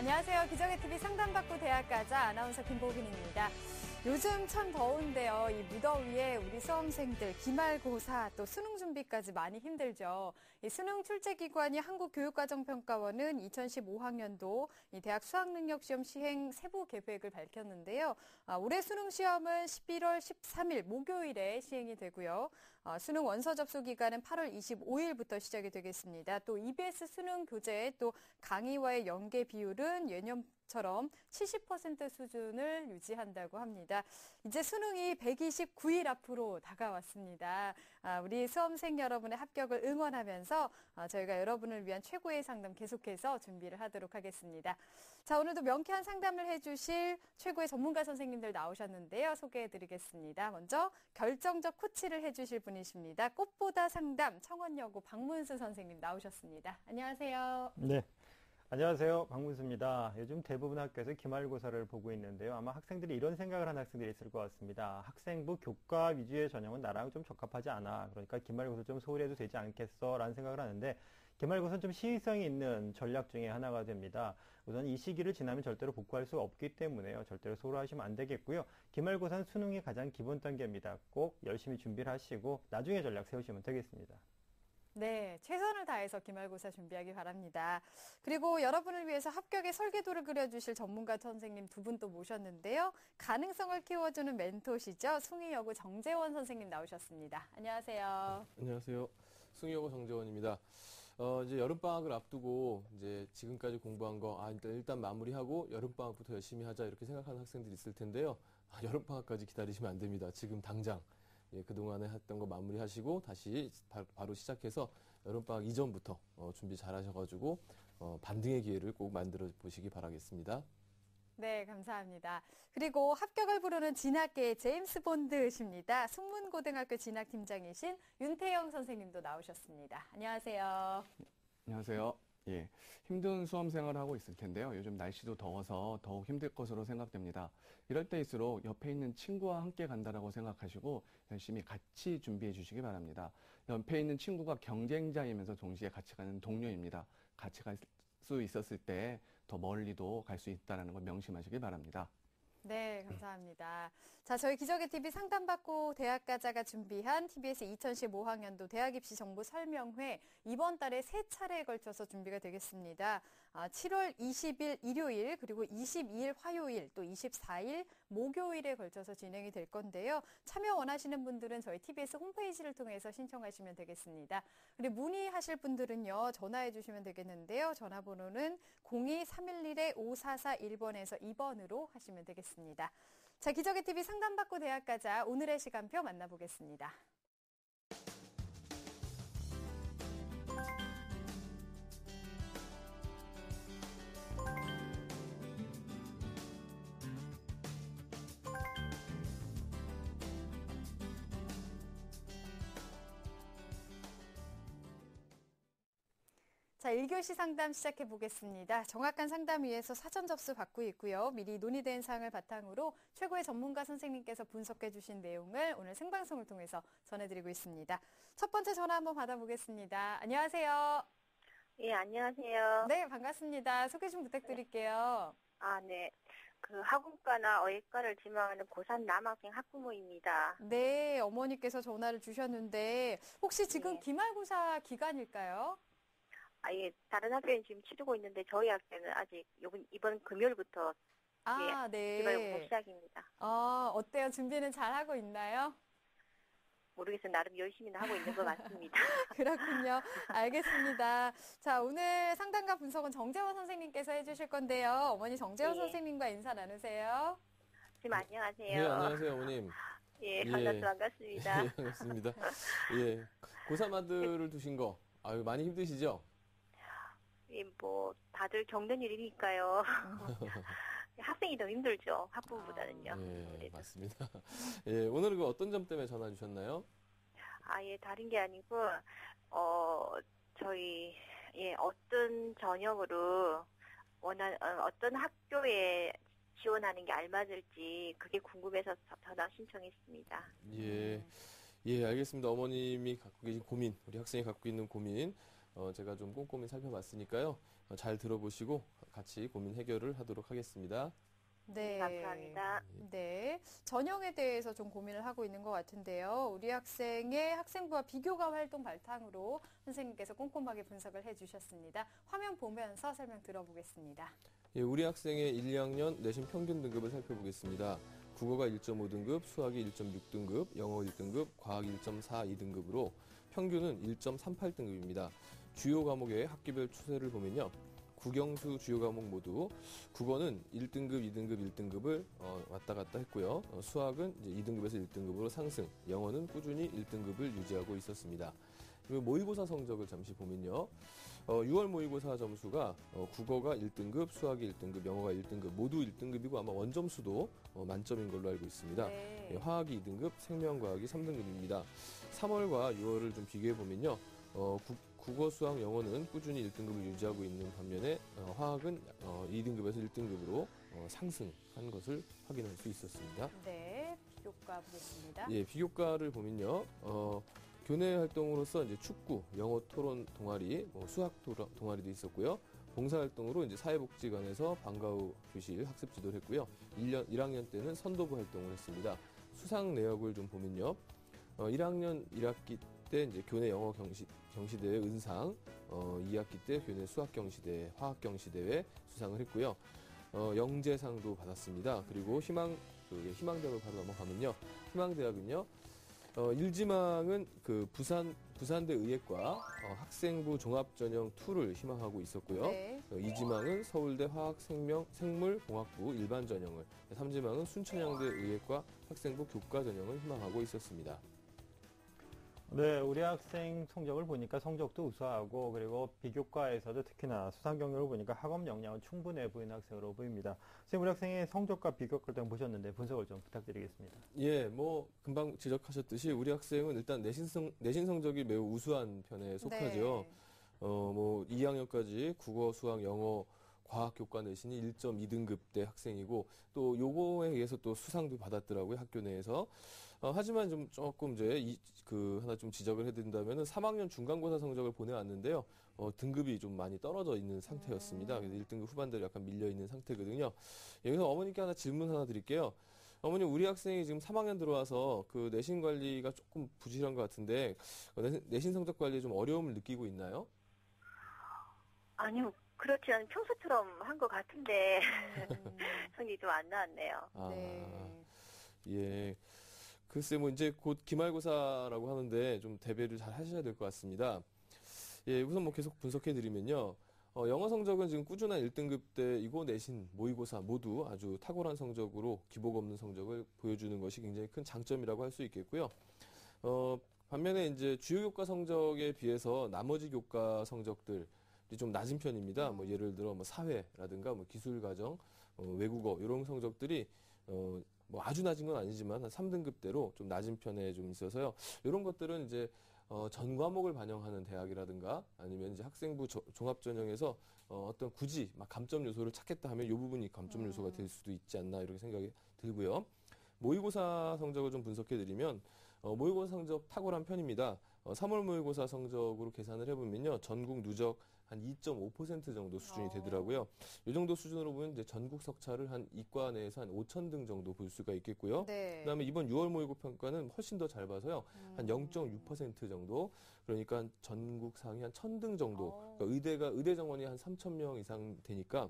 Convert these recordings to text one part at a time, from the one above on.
안녕하세요. 기적의 TV 상담받고 대학 가자 아나운서 김보빈입니다. 요즘 참 더운데요. 이 무더위에 우리 수험생들 기말고사 또 수능 준비까지 많이 힘들죠. 이 수능 출제기관이 한국교육과정평가원은 2015학년도 이 대학 수학능력시험 시행 세부 계획을 밝혔는데요. 올해 수능 시험은 11월 13일 목요일에 시행이 되고요. 수능 원서 접수 기간은 8월 25일부터 시작이 되겠습니다. 또 EBS 수능 교재 또 강의와의 연계 비율은 예년처럼 70% 수준을 유지한다고 합니다. 이제 수능이 129일 앞으로 다가왔습니다. 우리 수험생 여러분의 합격을 응원하면서 저희가 여러분을 위한 최고의 상담 계속해서 준비를 하도록 하겠습니다. 자, 오늘도 명쾌한 상담을 해주실 최고의 전문가 선생님들 나오셨는데요. 소개해드리겠습니다. 먼저 결정적 코치를 해주실 분이십니다. 꽃보다 상담 청원여고 박문수 선생님 나오셨습니다. 안녕하세요. 네. 안녕하세요. 박문수입니다. 요즘 대부분 학교에서 기말고사를 보고 있는데요. 아마 학생들이 이런 생각을 하는 학생들이 있을 것 같습니다. 학생부 교과 위주의 전형은 나랑 좀 적합하지 않아. 그러니까 기말고사 좀 소홀히 해도 되지 않겠어? 라는 생각을 하는데 기말고사는 좀 시의성이 있는 전략 중에 하나가 됩니다. 우선 이 시기를 지나면 절대로 복구할 수 없기 때문에요. 절대로 소홀하시면 안 되겠고요. 기말고사는 수능이 가장 기본 단계입니다. 꼭 열심히 준비를 하시고 나중에 전략 세우시면 되겠습니다. 네, 최선을 다해서 기말고사 준비하기 바랍니다. 그리고 여러분을 위해서 합격의 설계도를 그려주실 전문가 선생님 두 분 또 모셨는데요. 가능성을 키워주는 멘토시죠. 숭의여고 정재원 선생님 나오셨습니다. 안녕하세요. 안녕하세요. 숭의여고 정재원입니다. 이제 여름방학을 앞두고 이제 지금까지 공부한 거 일단 마무리하고 여름방학부터 열심히 하자 이렇게 생각하는 학생들이 있을 텐데요. 여름방학까지 기다리시면 안 됩니다. 지금 당장. 그동안에 했던 거 마무리하시고 다시 바로 시작해서 여름방학 이전부터 준비 잘 하셔가지고 반등의 기회를 꼭 만들어 보시기 바라겠습니다. 네, 감사합니다. 그리고 합격을 부르는 진학계의 제임스 본드십니다. 숙문고등학교 진학팀장이신 윤태영 선생님도 나오셨습니다. 안녕하세요. 안녕하세요. 예, 힘든 수험 생활을 하고 있을 텐데요. 요즘 날씨도 더워서 더욱 힘들 것으로 생각됩니다. 이럴 때일수록 옆에 있는 친구와 함께 간다라고 생각하시고 열심히 같이 준비해 주시기 바랍니다. 옆에 있는 친구가 경쟁자이면서 동시에 같이 가는 동료입니다. 같이 갈 수 있었을 때 더 멀리도 갈 수 있다는 걸 명심하시기 바랍니다. 네, 감사합니다. 자, 저희 기적의 TV 상담받고 대학 가자가 준비한 TBS 2015학년도 대학 입시 정보 설명회 이번 달에 3차례에 걸쳐서 준비가 되겠습니다. 7월 20일 일요일 그리고 22일 화요일 또 24일 목요일에 걸쳐서 진행이 될 건데요. 참여 원하시는 분들은 저희 TBS 홈페이지를 통해서 신청하시면 되겠습니다. 그리고 문의하실 분들은요. 전화해 주시면 되겠는데요. 전화번호는 02-311-5441번에서 2번으로 하시면 되겠습니다. 자, 기적의 TV 상담받고 대학 가자 오늘의 시간표 만나보겠습니다. 자, 1교시 상담 시작해 보겠습니다. 정확한 상담 위해서 사전 접수 받고 있고요. 미리 논의된 사항을 바탕으로 최고의 전문가 선생님께서 분석해 주신 내용을 오늘 생방송을 통해서 전해드리고 있습니다. 첫 번째 전화 한번 받아보겠습니다. 안녕하세요. 예, 안녕하세요. 네, 반갑습니다. 소개 좀 부탁드릴게요. 네. 학원과나 어예과를 지망하는 고3 남학생 학부모입니다. 네, 어머니께서 전화를 주셨는데 혹시 지금 네. 기말고사 기간일까요? 예, 다른 학교는 지금 치르고 있는데 저희 학교는 아직 이번 금요일부터 네. 기말고사 시작입니다. 어때요? 준비는 잘 하고 있나요? 모르겠어요. 나름 열심히 하고 있는 것 같습니다. 그렇군요. 알겠습니다. 자, 오늘 상담과 분석은 정재원 선생님께서 해주실 건데요. 어머니 정재원 선생님과 인사 나누세요. 지금 안녕하세요. 네, 안녕하세요, 어머님. 예, 반갑습니다. 예, 반갑습니다. 예, 고3 아들을 두신 거, 많이 힘드시죠? 예, 다들 겪는 일이니까요. 학생이 더 힘들죠. 학부모보다는요. 예, 맞습니다. 예, 오늘은 어떤 점 때문에 전화 주셨나요? 예, 다른 게 아니고, 저희, 어떤 전형으로 어떤 학교에 지원하는 게 알맞을지 그게 궁금해서 전화 신청했습니다. 예, 알겠습니다. 어머님이 갖고 계신 고민, 우리 학생이 갖고 있는 고민, 제가 좀 꼼꼼히 살펴봤으니까요. 잘 들어보시고 같이 고민 해결을 하도록 하겠습니다. 네. 감사합니다. 네. 전형에 대해서 좀 고민을 하고 있는 것 같은데요. 우리 학생의 학생부와 비교과 활동 바탕으로 선생님께서 꼼꼼하게 분석을 해주셨습니다. 화면 보면서 설명 들어보겠습니다. 예, 우리 학생의 1, 2학년 내신 평균 등급을 살펴보겠습니다. 국어가 1.5등급, 수학이 1.6등급, 영어 1등급, 과학 1.42등급으로 평균은 1.38등급입니다. 주요 과목의 학기별 추세를 보면요. 국영수 주요 과목 모두 국어는 1등급, 2등급, 1등급을 왔다 갔다 했고요. 수학은 이제 2등급에서 1등급으로 상승, 영어는 꾸준히 1등급을 유지하고 있었습니다. 그리고 모의고사 성적을 잠시 보면요. 6월 모의고사 점수가 국어가 1등급, 수학이 1등급, 영어가 1등급, 모두 1등급이고 아마 원점수도 만점인 걸로 알고 있습니다. 네. 예, 화학이 2등급, 생명과학이 3등급입니다. 3월과 6월을 좀 비교해 보면요. 국어, 수학, 영어는 꾸준히 1등급을 유지하고 있는 반면에 화학은 2등급에서 1등급으로 상승한 것을 확인할 수 있었습니다. 네. 비교과 보겠습니다. 예, 비교과를 보면요. 교내 활동으로서 이제 축구, 영어 토론 동아리, 수학 동아리도 있었고요. 봉사활동으로 이제 사회복지관에서 방과 후 교실 학습 지도를 했고요. 1학년 때는 선도부 활동을 했습니다. 수상 내역을 좀 보면요. 1학년 1학기 때 이제 교내 영어 경시대회 은상, 2학기 때 교내 수학 경시대회, 화학 경시대회 수상을 했고요. 영재상도 받았습니다. 그리고 희망대학을 바로 넘어가면요. 희망대학은요. 1지망은 그 부산대 의예과 학생부 종합전형 2를 희망하고 있었고요. 네. 2지망은 서울대 화학생물공학부 일반 전형을, 3지망은 순천향대 의예과 학생부 교과 전형을 희망하고 있었습니다. 네, 우리 학생 성적을 보니까 성적도 우수하고 그리고 비교과에서도 특히나 수상 경력을 보니까 학업 역량은 충분해 보이는 학생으로 보입니다. 선생님, 우리 학생의 성적과 비교과를 좀 보셨는데 분석을 좀 부탁드리겠습니다. 예, 금방 지적하셨듯이 우리 학생은 일단 내신 성적이 매우 우수한 편에 속하죠. 네. 2학년까지 국어, 수학, 영어, 과학 교과 내신이 1.2등급대 학생이고 또 요거에 의해서 또 수상도 받았더라고요, 학교 내에서. 하지만 조금 이제 하나 좀 지적을 해드린다면은 3학년 중간고사 성적을 보내왔는데요. 등급이 좀 많이 떨어져 있는 상태였습니다. 그래서 1등급 후반대로 약간 밀려 있는 상태거든요. 여기서 어머니께 질문 하나 드릴게요. 어머니, 우리 학생이 지금 3학년 들어와서 그 내신 관리가 조금 부실한 것 같은데 내신 성적 관리에 좀 어려움을 느끼고 있나요? 아니요, 그렇지 않은 평소처럼 한 것 같은데 음, 성적이 좀 안 나왔네요. 네. 예. 글쎄 이제 곧 기말고사라고 하는데 좀 대비를 잘 하셔야 될 것 같습니다. 예, 우선 계속 분석해 드리면요. 영어 성적은 지금 꾸준한 1등급대이고 내신, 모의고사 모두 아주 탁월한 성적으로 기복 없는 성적을 보여주는 것이 굉장히 큰 장점이라고 할 수 있겠고요. 반면에 이제 주요 교과 성적에 비해서 나머지 교과 성적들이 좀 낮은 편입니다. 예를 들어 사회라든가 기술과정, 외국어 이런 성적들이 아주 낮은 건 아니지만 한 3등급대로 좀 낮은 편에 좀 있어서요. 이런 것들은 이제 전 과목을 반영하는 대학이라든가 아니면 이제 학생부 종합전형에서 어떤 굳이 감점 요소를 찾겠다 하면 이 부분이 감점 요소가 될 수도 있지 않나 이렇게 생각이 들고요. 모의고사 성적을 좀 분석해 드리면 모의고사 성적 탁월한 편입니다. 3월 모의고사 성적으로 계산을 해보면요. 전국 누적 한 2.5% 정도 수준이 되더라고요. 이 정도 수준으로 보면 이제 전국 석차를 한 이과 내에서 한 5,000등 정도 볼 수가 있겠고요. 네. 그다음에 이번 6월 모의고 평가는 훨씬 더 잘 봐서요. 한 0.6% 정도. 그러니까 전국 상위 한 1,000등 정도. 그러니까 의대 정원이 한 3,000명 이상 되니까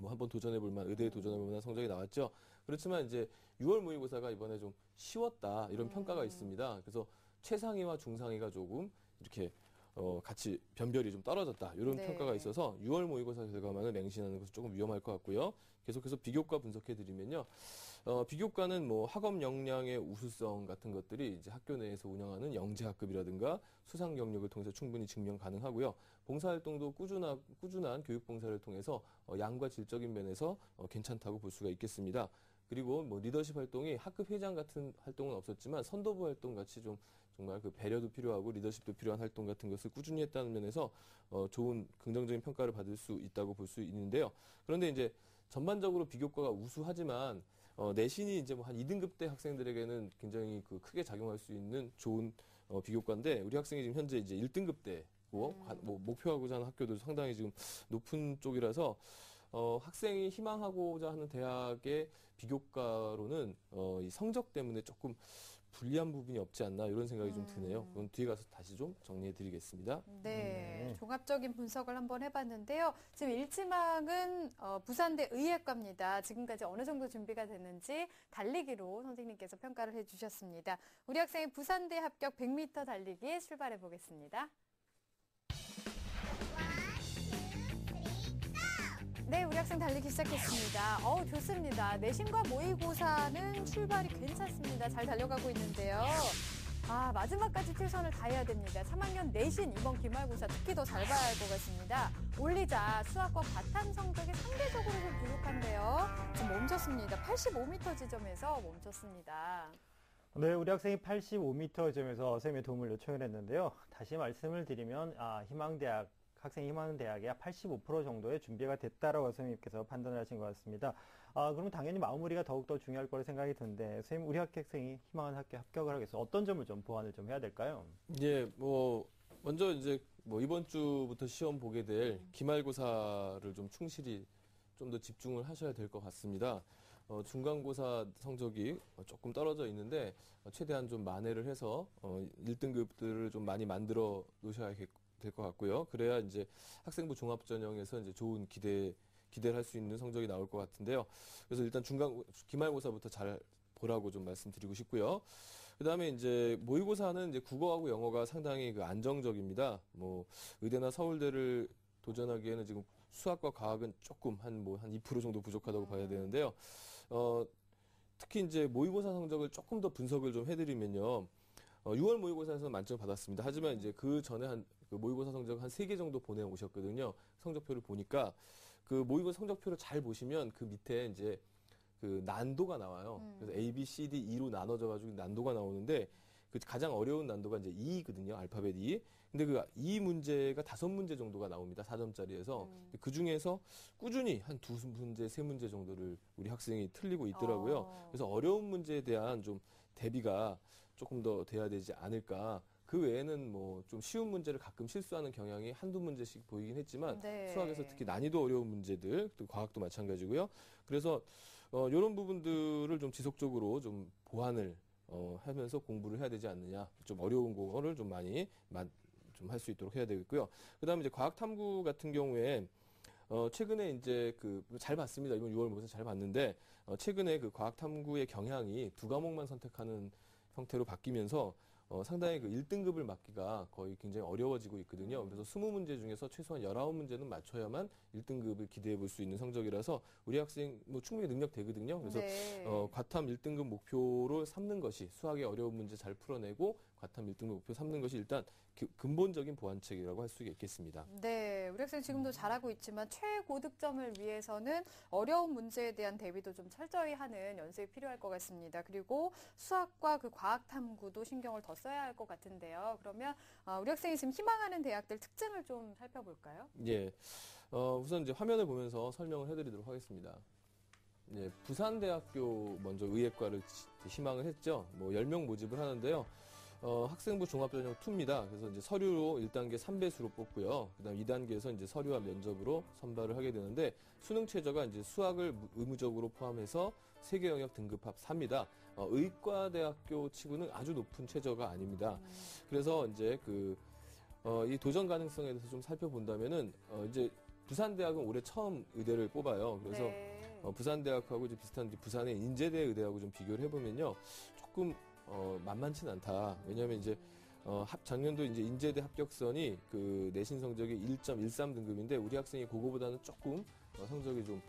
한번 도전해볼 만한, 의대에 도전해볼 만한 성적이 나왔죠. 그렇지만 이제 6월 모의고사가 이번에 좀 쉬웠다 이런 평가가 있습니다. 그래서 최상위와 중상위가 조금 이렇게 같이 변별이 좀 떨어졌다 이런 네. 평가가 있어서 6월 모의고사 결과만을 맹신하는 것은 조금 위험할 것 같고요. 계속해서 비교과 분석해 드리면요. 비교과는 학업 역량의 우수성 같은 것들이 이제 학교 내에서 운영하는 영재학급이라든가 수상 경력을 통해서 충분히 증명 가능하고요. 봉사활동도 꾸준한 교육 봉사를 통해서 양과 질적인 면에서 괜찮다고 볼 수가 있겠습니다. 그리고 리더십 활동이 학급 회장 같은 활동은 없었지만 선도부 활동 같이 좀 정말 그 배려도 필요하고 리더십도 필요한 활동 같은 것을 꾸준히 했다는 면에서 좋은 긍정적인 평가를 받을 수 있다고 볼 수 있는데요. 그런데 이제 전반적으로 비교과가 우수하지만 내신이 이제 한 2등급대 학생들에게는 굉장히 크게 작용할 수 있는 좋은 비교과인데 우리 학생이 지금 현재 이제 1등급대 있고 뭐 목표하고자 하는 학교도 상당히 지금 높은 쪽이라서 학생이 희망하고자 하는 대학의 비교과로는 이 성적 때문에 조금 불리한 부분이 없지 않나 이런 생각이 좀 드네요. 그건 뒤에 가서 다시 좀 정리해 드리겠습니다. 네, 종합적인 분석을 한번 해봤는데요. 지금 일지망은 부산대 의예과입니다. 지금까지 어느 정도 준비가 됐는지 달리기로 선생님께서 평가를 해주셨습니다. 우리 학생의 부산대 합격 100m 달리기 출발해 보겠습니다. 네, 우리 학생 달리기 시작했습니다. 좋습니다. 내신과 모의고사는 출발이 괜찮습니다. 잘 달려가고 있는데요. 마지막까지 최선을 다해야 됩니다. 3학년 내신 이번 기말고사 특히 더 잘 봐야 할 것 같습니다. 올리자 수학과 과탐 성적이 상대적으로 좀 부족한데요. 지금 멈췄습니다. 85m 지점에서 멈췄습니다. 네, 우리 학생이 85m 지점에서 선생님의 도움을 요청을 했는데요. 다시 말씀을 드리면 학생이 희망하는 대학에 85% 정도의 준비가 됐다라고 선생님께서 판단을 하신 것 같습니다. 그러면 당연히 마무리가 더욱더 중요할 거라 생각이 드는데, 선생님, 우리 학생이 희망하는 학교에 합격을 하기 위해서 어떤 점을 좀 보완을 좀 해야 될까요? 예, 먼저 이제 이번 주부터 시험 보게 될 기말고사를 좀 충실히 좀 더 집중을 하셔야 될 것 같습니다. 중간고사 성적이 조금 떨어져 있는데, 최대한 좀 만회를 해서 1등급들을 좀 많이 만들어 놓으셔야 될 것 같고요. 그래야 이제 학생부 종합전형에서 이제 좋은 기대를 할 수 있는 성적이 나올 것 같은데요. 그래서 일단 기말고사부터 잘 보라고 좀 말씀드리고 싶고요. 그 다음에 이제 모의고사는 이제 국어하고 영어가 상당히 안정적입니다. 의대나 서울대를 도전하기에는 지금 수학과 과학은 조금 한 2% 정도 부족하다고 봐야 되는데요. 특히 이제 모의고사 성적을 조금 더 분석을 좀 해드리면요. 6월 모의고사에서는 만점 받았습니다. 하지만 이제 그 전에 그 모의고사 성적 한 3개 정도 보내오셨거든요. 성적표를 보니까 그 모의고사 성적표를 잘 보시면 그 밑에 이제 그 난도가 나와요. 그래서 A, B, C, D, E로 나눠져가지고 난도가 나오는데 그 가장 어려운 난도가 이제 E거든요. 알파벳 E. 근데 그 E 문제가 5문제 정도가 나옵니다. 4점짜리에서. 그 중에서 꾸준히 한 2문제, 3문제 정도를 우리 학생이 틀리고 있더라고요. 그래서 어려운 문제에 대한 좀 대비가 조금 더 돼야 되지 않을까. 그 외에는 좀 쉬운 문제를 가끔 실수하는 경향이 한두 문제씩 보이긴 했지만 네. 수학에서 특히 난이도 어려운 문제들, 또 과학도 마찬가지고요. 그래서 이런 부분들을 좀 지속적으로 좀 보완을 하면서 공부를 해야 되지 않느냐. 좀 어려운 거를 좀 많이 좀 할 수 있도록 해야 되겠고요. 그다음에 이제 과학 탐구 같은 경우에 최근에 이제 잘 봤습니다. 이번 6월 모의고사 잘 봤는데 최근에 그 과학 탐구의 경향이 2과목만 선택하는 형태로 바뀌면서 상당히 그 1등급을 맞기가 거의 굉장히 어려워지고 있거든요. 그래서 20문제 중에서 최소한 19문제는 맞춰야만 1등급을 기대해 볼 수 있는 성적이라서 우리 학생 충분히 능력 되거든요. 그래서 네. 과탐 1등급 목표를 삼는 것이 수학의 어려운 문제 잘 풀어내고 과탐 1등급 목표 삼는 것이 일단 근본적인 보완책이라고 할 수 있겠습니다. 네, 우리 학생 지금도 잘하고 있지만 최고득점을 위해서는 어려운 문제에 대한 대비도 좀 철저히 하는 연습이 필요할 것 같습니다. 그리고 수학과 그 과학 탐구도 신경을 더 써야 할 것 같은데요. 그러면 우리 학생이 지금 희망하는 대학들 특징을 좀 살펴볼까요? 예, 우선 이제 화면을 보면서 설명을 해드리도록 하겠습니다. 예, 부산대학교 먼저 의예과를 희망을 했죠. 10명 모집을 하는데요. 학생부 종합전형 2입니다. 그래서 이제 서류로 1단계 3배수로 뽑고요. 그 다음 2단계에서 이제 서류와 면접으로 선발을 하게 되는데 수능 최저가 이제 수학을 의무적으로 포함해서 세계 영역 등급합 4입니다. 의과대학교 치고는 아주 높은 최저가 아닙니다. 그래서 이제 이 도전 가능성에 대해서 좀 살펴본다면은 이제 부산대학은 올해 처음 의대를 뽑아요. 그래서 네. 부산대학하고 이제 비슷한 부산의 인제대 의대하고 좀 비교를 해보면요. 조금 만만치는 않다. 왜냐하면 이제 작년도 이제 인제대 합격선이 그 내신 성적이 1.13 등급인데 우리 학생이 그거보다는 조금 성적이 좀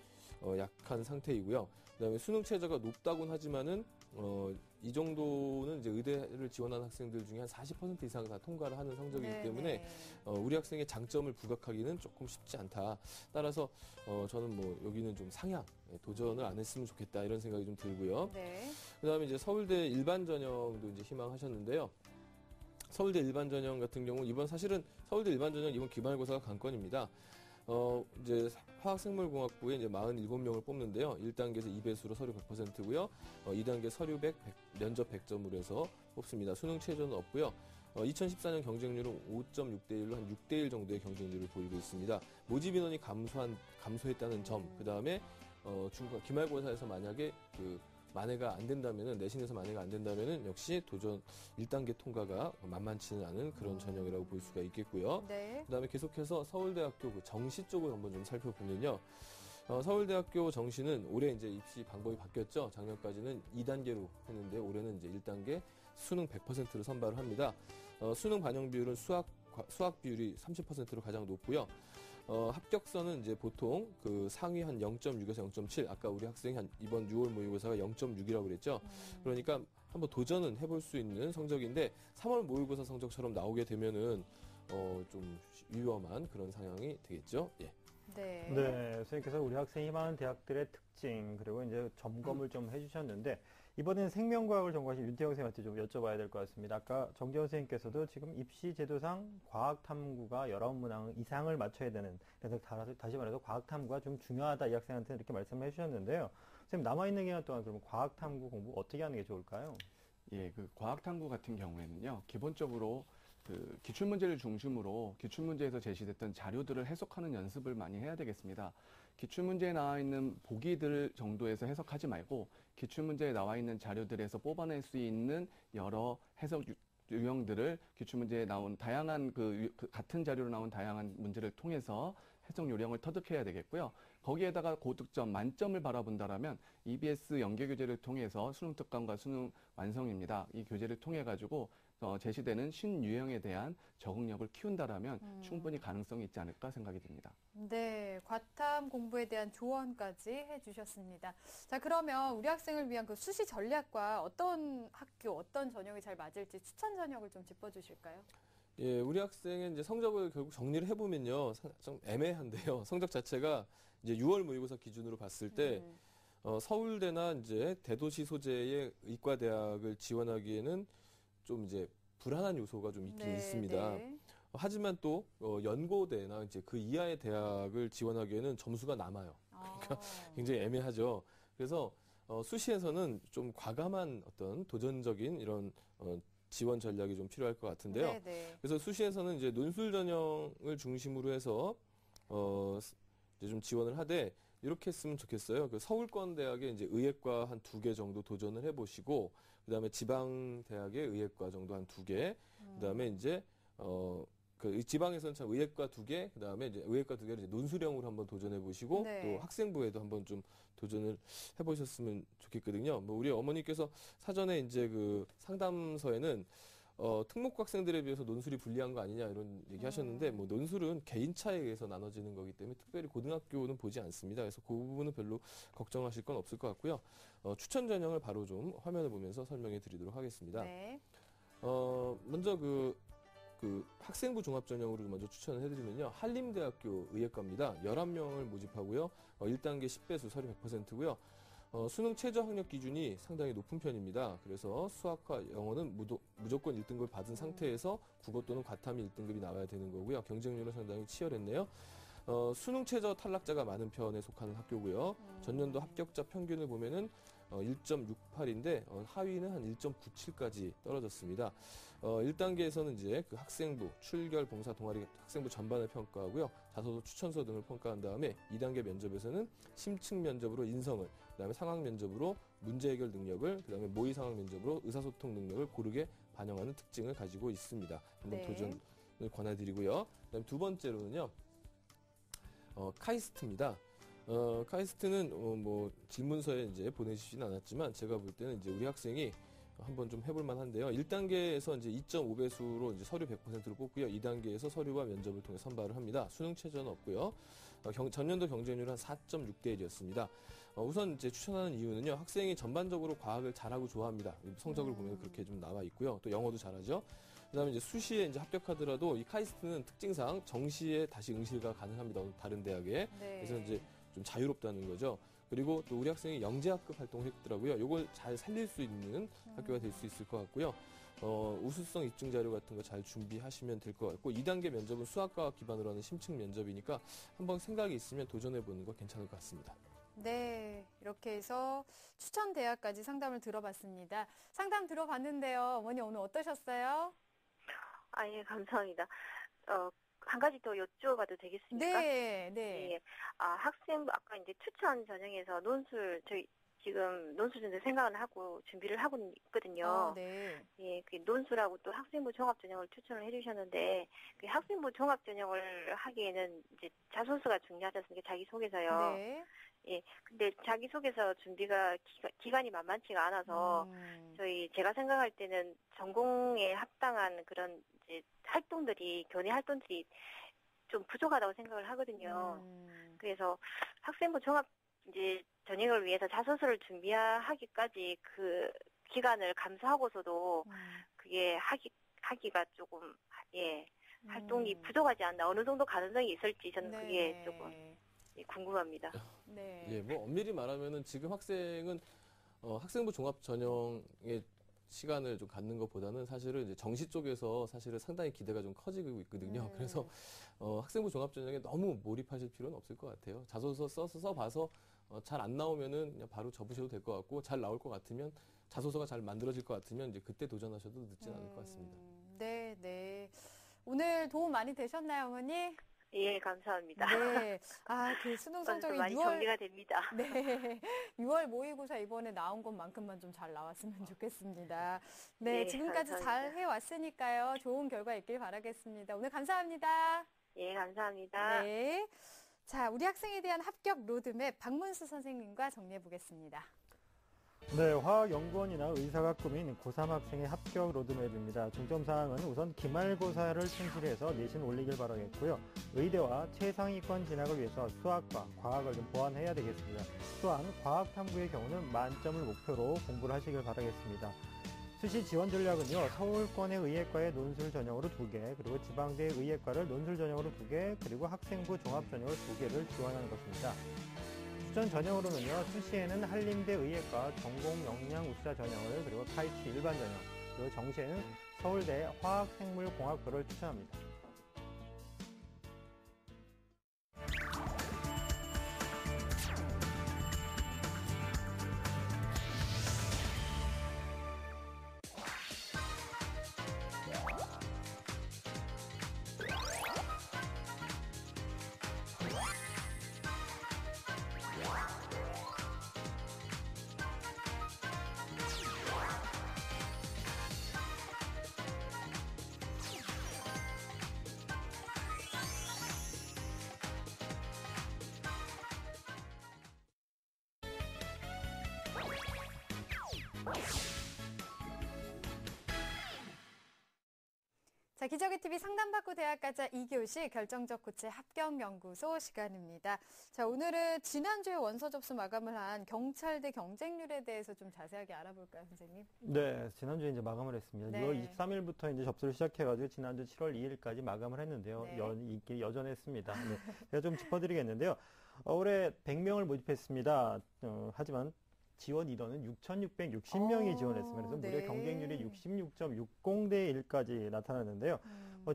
약한 상태이고요. 그다음에 수능 최저가 높다고는 하지만은 이 정도는 이제 의대를 지원하는 학생들 중에 한 40% 이상 다 통과를 하는 성적이기 때문에 우리 학생의 장점을 부각하기는 조금 쉽지 않다. 따라서 저는 여기는 좀 상향 도전을 안 했으면 좋겠다 이런 생각이 좀 들고요. 네. 그다음에 이제 서울대 일반 전형도 이제 희망하셨는데요. 서울대 일반 전형 같은 경우 사실은 서울대 일반 전형 이번 기말고사가 관건입니다. 이제 화학생물공학부에 이제 47명을 뽑는데요. 1단계에서 2배수로 서류 100%고요. 2단계 서류 100, 면접 100점으로 해서 뽑습니다. 수능 최저는 없고요. 2014년 경쟁률은 5.6대 1로 한 6대 1 정도의 경쟁률을 보이고 있습니다. 모집 인원이 감소했다는 점, 그 다음에 기말고사에서 만약에 만회가 안 된다면은, 내신에서 만회가 안 된다면은 역시 도전 1단계 통과가 만만치는 않은 그런 전형이라고 볼 수가 있겠고요. 네. 그다음에 계속해서 서울대학교 정시 쪽을 한번 좀 살펴보면요. 서울대학교 정시는 올해 이제 입시 방법이 바뀌었죠. 작년까지는 2단계로 했는데 올해는 이제 1단계 수능 100%를 선발을 합니다. 수능 반영 비율은 수학 비율이 30%로 가장 높고요. 합격선은 이제 보통 상위 한 0.6에서 0.7, 아까 우리 학생이 이번 6월 모의고사가 0.6이라고 그랬죠. 그러니까 한번 도전은 해볼 수 있는 성적인데 3월 모의고사 성적처럼 나오게 되면은 좀 위험한 그런 상황이 되겠죠. 예. 네. 네, 선생님께서 우리 학생이 희망하는 대학들의 특징 그리고 이제 점검을 좀 해주셨는데 이번에는 생명과학을 전공하신 윤태영 선생님한테 좀 여쭤봐야 될 것 같습니다. 아까 정재원 선생님께서도 지금 입시 제도상 과학탐구가 19문항 이상을 맞춰야 되는, 그래서 다시 말해서 과학탐구가 좀 중요하다 이 학생한테 이렇게 말씀을 해주셨는데요. 선생님 남아있는 기간 동안 그러면 과학탐구 공부 어떻게 하는 게 좋을까요? 예, 과학탐구 같은 경우에는요, 기본적으로 기출문제를 중심으로 기출문제에서 제시됐던 자료들을 해석하는 연습을 많이 해야 되겠습니다. 기출문제에 나와 있는 보기들 정도에서 해석하지 말고 기출문제에 나와 있는 자료들에서 뽑아낼 수 있는 여러 해석 유형들을 기출문제에 나온 다양한 같은 자료로 나온 다양한 문제를 통해서 해석 요령을 터득해야 되겠고요. 거기에다가 고득점 만점을 바라본다라면 EBS 연계 교재를 통해서 수능 특강과 수능 완성입니다. 이 교재를 통해 가지고 제시되는 신유형에 대한 적응력을 키운다라면 충분히 가능성이 있지 않을까 생각이 듭니다. 네, 과탐 공부에 대한 조언까지 해주셨습니다. 자, 그러면 우리 학생을 위한 수시 전략과 어떤 학교, 어떤 전형이 잘 맞을지 추천 전형을 좀 짚어주실까요? 예, 우리 학생의 이제 성적을 결국 정리를 해보면요, 좀 애매한데요. 성적 자체가 이제 6월 모의고사 기준으로 봤을 때 서울대나 이제 대도시 소재의 의과대학을 지원하기에는 좀 이제 불안한 요소가 좀 있긴 있습니다. 네. 하지만 또 연고대나 이제 그 이하의 대학을 지원하기에는 점수가 남아요. 그러니까 굉장히 애매하죠. 그래서 수시에서는 좀 과감한 어떤 도전적인 이런 지원 전략이 좀 필요할 것 같은데요. 네네. 그래서 수시에서는 이제 논술 전형을 중심으로 해서 이제 좀 지원을 하되 이렇게 했으면 좋겠어요. 서울권 대학에 이제 의예과 한 2개 정도 도전을 해보시고, 그 다음에 지방 대학의 의예과 정도 한 2개, 그 다음에 이제 지방에서는 참 의예과 2개, 그 다음에 이제 의예과 2개를 이제 논술형으로 한번 도전해보시고, 네. 또 학생부에도 한번 좀 도전을 해보셨으면 좋겠거든요. 뭐 우리 어머니께서 사전에 이제 상담서에는 특목고 학생들에 비해서 논술이 불리한 거 아니냐 이런 얘기 하셨는데, 뭐 논술은 개인차에 의해서 나눠지는 거기 때문에 특별히 고등학교는 보지 않습니다. 그래서 그 부분은 별로 걱정하실 건 없을 것 같고요. 추천 전형을 바로 좀 화면을 보면서 설명해 드리도록 하겠습니다. 네. 먼저 학생부 종합 전형으로 먼저 추천을 해드리면요. 한림대학교 의예과입니다. 11명을 모집하고요. 1단계 10배수 서류 100%고요. 수능 최저 학력 기준이 상당히 높은 편입니다. 그래서 수학과 영어는 무조건 1등급을 받은 상태에서 국어 또는 과탐이 1등급이 나와야 되는 거고요. 경쟁률은 상당히 치열했네요. 수능 최저 탈락자가 많은 편에 속하는 학교고요. 전년도 합격자 평균을 보면은 1.68인데 하위는 한 1.97까지 떨어졌습니다. 1단계에서는 이제 학생부, 출결, 봉사, 동아리 학생부 전반을 평가하고요. 자소서, 추천서 등을 평가한 다음에 2단계 면접에서는 심층 면접으로 인성을, 그다음에 상황 면접으로 문제 해결 능력을, 그다음에 모의 상황 면접으로 의사소통 능력을 고르게 반영하는 특징을 가지고 있습니다. 한번 네. 도전을 권해드리고요. 그다음에 두 번째로는요. 카이스트입니다. 카이스트는 뭐 질문서에 이제 보내주시진 않았지만 제가 볼 때는 이제 우리 학생이 한번 좀 해볼 만한데요. 1단계에서 이제 2.5배수로 이제 서류 100%로 뽑고요. 2단계에서 서류와 면접을 통해 선발을 합니다. 수능 최저는 없고요. 전년도 경쟁률은 한 4.6대 1이었습니다. 우선 이제 추천하는 이유는요. 학생이 전반적으로 과학을 잘하고 좋아합니다. 성적을 보면 그렇게 좀 나와 있고요. 또 영어도 잘하죠. 그다음에 이제 수시에 이제 합격하더라도 이 카이스트는 특징상 정시에 다시 응시가 가능합니다. 다른 대학에. 네. 그래서 이제 좀 자유롭다는 거죠. 그리고 또 우리 학생이 영재학급 활동을 했더라고요. 이걸 잘 살릴 수 있는 학교가 될 수 있을 것 같고요. 우수성 입증 자료 같은 거 잘 준비하시면 될 것 같고, 2단계 면접은 수학과학 기반으로 하는 심층 면접이니까 한번 생각이 있으면 도전해보는 거 괜찮을 것 같습니다. 네, 이렇게 해서 추천 대학까지 상담을 들어봤습니다. 상담 들어봤는데요. 어머니 오늘 어떠셨어요? 아, 예, 감사합니다. 한 가지 더 여쭤봐도 되겠습니까? 네, 네. 예. 아까 이제 추천 전형에서 저희 지금 논술인데 생각을 하고 준비를 하고 있거든요. 네. 예, 그 논술하고 또 학생부 종합 전형을 추천을 해주셨는데, 그 학생부 종합 전형을 하기에는 이제 자소서가 중요하지 않습니까? 자기소개서요. 네. 예, 근데 자기소개서 준비가 기간이 만만치가 않아서, 제가 생각할 때는 전공에 합당한 그런 이제 교내 활동들이 좀 부족하다고 생각을 하거든요. 그래서 학생부 종합 이제 전형을 위해서 자소서를 준비하기까지 그 기간을 감수하고서도 그게 하기가 조금, 예, 활동이 부족하지 않나, 어느 정도 가능성이 있을지 저는 그게 네. 조금 궁금합니다. 네. 예, 뭐 엄밀히 말하면은 지금 학생은 학생부 종합 전형의 시간을 좀 갖는 것보다는 사실은 이제 정시 쪽에서 사실은 상당히 기대가 좀 커지고 있거든요. 그래서 학생부 종합 전형에 너무 몰입하실 필요는 없을 것 같아요. 자소서 써봐서 잘 안 나오면은 그냥 바로 접으셔도 될 것 같고, 잘 나올 것 같으면, 자소서가 잘 만들어질 것 같으면 이제 그때 도전하셔도 늦진 않을 것 같습니다. 네, 네. 오늘 도움 많이 되셨나요, 어머니? 예, 감사합니다. 네. 그 수능 성적이 많이 6월, 정리가 됩니다. 네. 6월 모의고사 이번에 나온 것만큼만 좀 잘 나왔으면 좋겠습니다. 네, 네, 지금까지 잘 감사합니다. 해왔으니까요. 좋은 결과 있길 바라겠습니다. 오늘 감사합니다. 예, 감사합니다. 네. 자, 우리 학생에 대한 합격 로드맵 박문수 선생님과 정리해 보겠습니다. 네, 화학연구원이나 의사가 꾸민 고3 학생의 합격 로드맵입니다. 중점사항은 우선 기말고사를 충실해서 내신 올리길 바라겠고요. 의대와 최상위권 진학을 위해서 수학과 과학을 좀 보완해야 되겠습니다. 또한 과학탐구의 경우는 만점을 목표로 공부를 하시길 바라겠습니다. 수시 지원 전략은요, 서울권의 의예과의 논술 전형으로 2개, 그리고 지방대 의예과를 논술 전형으로 2개, 그리고 학생부 종합 전형으로 2개를 지원하는 것입니다. 추천 전형으로는요, 수시에는 한림대 의예과 전공 역량 우수자 전형을, 그리고 카이치 일반 전형, 그리고 정시에는 서울대 화학생물공학부를 추천합니다. 자, 기저귀TV 상담받고 대학가자 2교시 결정적 고체 합격연구소 시간입니다. 자, 오늘은 지난주에 원서 접수 마감을 한 경찰대 경쟁률에 대해서 좀 자세하게 알아볼까요, 선생님? 네, 지난주에 이제 마감을 했습니다. 네. 6월 23일부터 이제 접수를 시작해가지고 지난주 7월 2일까지 마감을 했는데요. 네. 이게 여전했습니다. 네, 제가 좀 짚어드리겠는데요. 올해 100명을 모집했습니다. 하지만 지원 인원은 6,660명이 지원했습니다. 그래서 무려 네. 경쟁률이 66.60대 1까지 나타났는데요.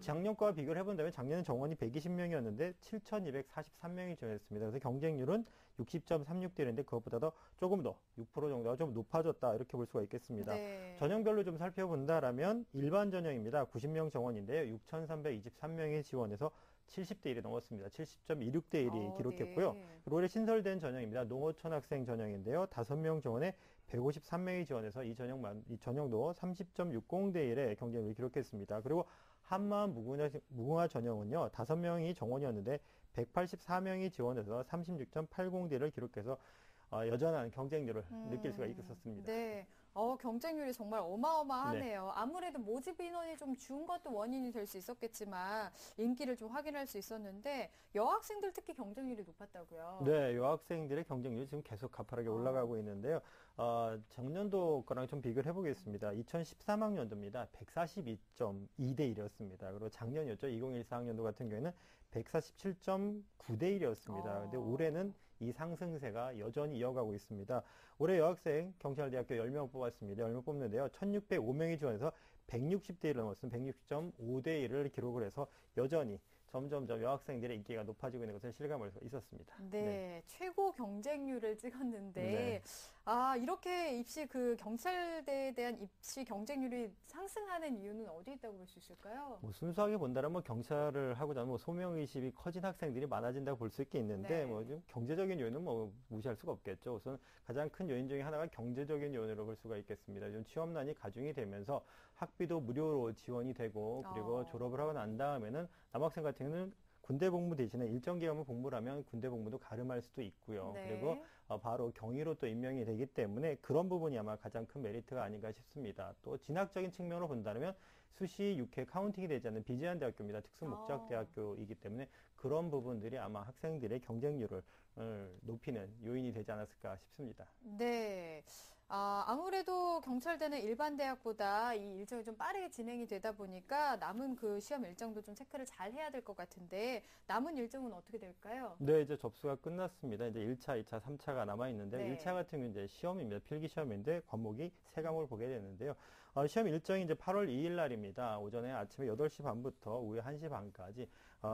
작년과 비교를 해본다면 작년은 정원이 120명이었는데 7,243명이 지원했습니다. 그래서 경쟁률은 60.36대 1인데 그것보다도 조금 더 6% 정도가 좀 높아졌다 이렇게 볼 수가 있겠습니다. 네. 전형별로 좀 살펴본다라면 일반 전형입니다. 90명 정원인데요. 6,323명이 지원해서 70대 1이 넘었습니다. 70.26대 1이 기록했고요. 네. 그리고 올해 신설된 전형입니다. 농어촌 학생 전형인데요. 5명 정원에 153명이 지원해서 이 전형도 30.60대 1의 경쟁률을 기록했습니다. 그리고 한마음 무궁화 전형은요. 5명이 정원이었는데 184명이 지원해서 36.80대 1을 기록해서 여전한 경쟁률을 느낄 수가 있었습니다. 네. 경쟁률이 정말 어마어마하네요. 네. 아무래도 모집 인원이 좀 준 것도 원인이 될 수 있었겠지만 인기를 좀 확인할 수 있었는데 여학생들 특히 경쟁률이 높았다고요? 네, 여학생들의 경쟁률이 지금 계속 가파르게 올라가고 있는데요. 작년도 거랑 좀 비교를 해보겠습니다. 2013학년도입니다. 142.2대 1이었습니다. 그리고 작년이었죠. 2014학년도 같은 경우에는 147.9대 1이었습니다. 근데 올해는 이 상승세가 여전히 이어가고 있습니다. 올해 여학생 경찰대학교 10명 뽑았습니다. 10명 뽑는데요. 1,605명이 지원해서 160대 1을 넘었습니다. 160.5대 1을 기록을 해서 여전히 점점점 여학생들의 인기가 높아지고 있는 것을 실감할 수 있었습니다. 네, 최고 경쟁률을 찍었는데 이렇게 경찰대에 대한 입시 경쟁률이 상승하는 이유는 어디에 있다고 볼 수 있을까요? 순수하게 본다면 경찰을 하고자 하면 소명의식이 커진 학생들이 많아진다고 볼 수 있겠는데, 네. 좀 경제적인 요인은 무시할 수가 없겠죠. 우선 가장 큰 요인 중에 하나가 경제적인 요인으로 볼 수가 있겠습니다. 요즘 취업난이 가중이 되면서 학비도 무료로 지원이 되고, 그리고 졸업을 하고 난 다음에는 남학생 같은 경우는 군대 복무 대신에 일정 기간만 복무를 하면 군대 복무도 가름할 수도 있고요. 네. 그리고 바로 경위로 또 임명이 되기 때문에 그런 부분이 아마 가장 큰 메리트가 아닌가 싶습니다. 또 진학적인 측면으로 본다면 수시 6회 카운팅이 되지 않는 비제한 대학교입니다. 특수목적대학교이기 때문에 그런 부분들이 아마 학생들의 경쟁률을 높이는 요인이 되지 않았을까 싶습니다. 네. 아무래도 경찰대는 일반 대학보다 이 일정이 좀 빠르게 진행이 되다 보니까 남은 그 시험 일정도 좀 체크를 잘 해야 될 것 같은데 남은 일정은 어떻게 될까요? 네, 이제 접수가 끝났습니다. 이제 1차, 2차, 3차가 남아있는데, 네. 1차 같은 경우는 이제 시험입니다. 필기 시험인데, 과목이 3과목을 보게 되는데요. 시험 일정이 이제 8월 2일 날입니다. 오전에 아침에 8시 반부터 오후 1시 반까지,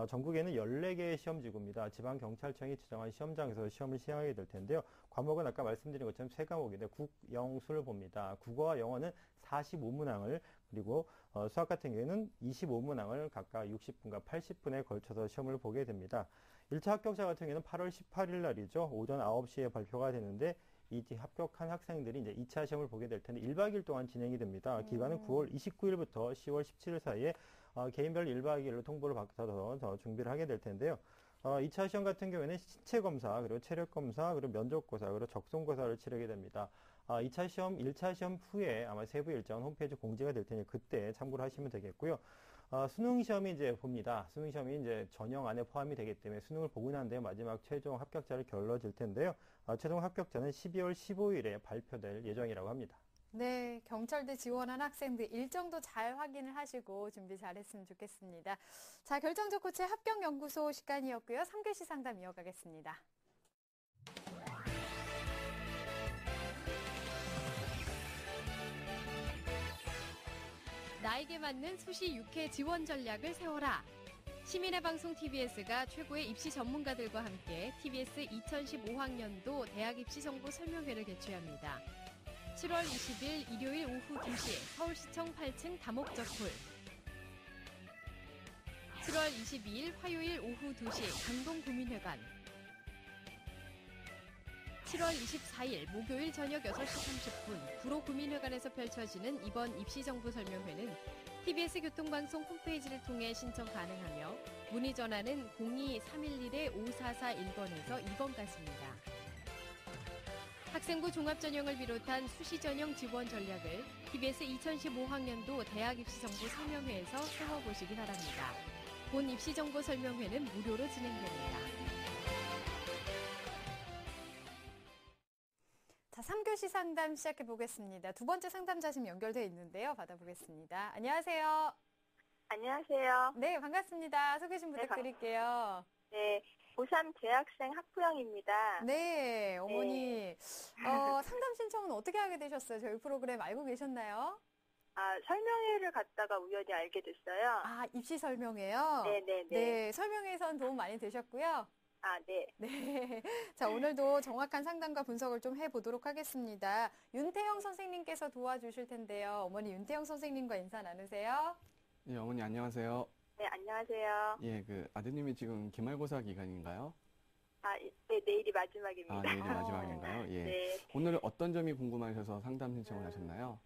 전국에는 14개의 시험지구입니다. 지방경찰청이 지정한 시험장에서 시험을 시행하게 될 텐데요. 과목은 아까 말씀드린 것처럼 3과목인데, 국, 영, 수를 봅니다. 국어와 영어는 45문항을, 그리고 수학 같은 경우에는 25문항을 각각 60분과 80분에 걸쳐서 시험을 보게 됩니다. 1차 합격자 같은 경우에는 8월 18일 날이죠. 오전 9시에 발표가 되는데 이 합격한 학생들이 이제 2차 시험을 보게 될 텐데 1박 2일 동안 진행이 됩니다. 기간은 9월 29일부터 10월 17일 사이에 개인별 1박 2일로 통보를 받아서 더 준비를 하게 될 텐데요. 2차 시험 같은 경우에는 신체 검사, 그리고 체력 검사, 그리고 면접고사, 그리고 적성고사를 치르게 됩니다. 2차 시험, 1차 시험 후에 아마 세부 일정은 홈페이지 공지가 될 테니 그때 참고를 하시면 되겠고요. 수능 시험이 이제 봅니다. 수능 시험이 이제 전형 안에 포함이 되기 때문에 수능을 보고 난 뒤에 마지막 최종 합격자를 결러질 텐데요. 최종 합격자는 12월 15일에 발표될 예정이라고 합니다. 네, 경찰대 지원한 학생들 일정도 잘 확인을 하시고 준비 잘했으면 좋겠습니다. 자, 결정적 코치의 합격연구소 시간이었고요. 3교시 상담 이어가겠습니다. 나에게 맞는 수시 6회 지원 전략을 세워라. 시민의 방송 TBS가 최고의 입시 전문가들과 함께 TBS 2015학년도 대학 입시 정보 설명회를 개최합니다. 7월 20일 일요일 오후 2시 서울시청 8층 다목적홀. 7월 22일 화요일 오후 2시 강동구민회관. 7월 24일 목요일 저녁 6시 30분 구로구민회관에서 펼쳐지는 이번 입시정보설명회는 TBS 교통방송 홈페이지를 통해 신청 가능하며 문의 전화는 02-311-5441번에서 2번까지입니다. 학생부 종합전형을 비롯한 수시전형 지원 전략을 TBS 2015학년도 대학 입시정보 설명회에서 세워보시기 바랍니다. 본 입시정보 설명회는 무료로 진행됩니다. 자, 3교시 상담 시작해 보겠습니다. 두 번째 상담자 지금 연결되어 있는데요. 받아보겠습니다. 안녕하세요. 안녕하세요. 네, 반갑습니다. 소개 좀 부탁드릴게요. 네, 고3 재학생 학부영입니다. 네, 어머니. 상담 신청은 어떻게 하게 되셨어요? 저희 프로그램 알고 계셨나요? 설명회를 갔다가 우연히 알게 됐어요. 입시 설명회요? 네네네. 네, 설명회에선 도움 많이 되셨고요. 네. 네. 자, 오늘도 정확한 상담과 분석을 좀 해보도록 하겠습니다. 윤태영 선생님께서 도와주실 텐데요. 어머니 윤태영 선생님과 인사 나누세요. 예, 어머니 안녕하세요. 네, 안녕하세요. 예, 아드님이 지금 기말고사 기간인가요? 네, 내일이 마지막입니다. 내일이 마지막인가요? 예. 네. 오늘 어떤 점이 궁금하셔서 상담 신청을 하셨나요?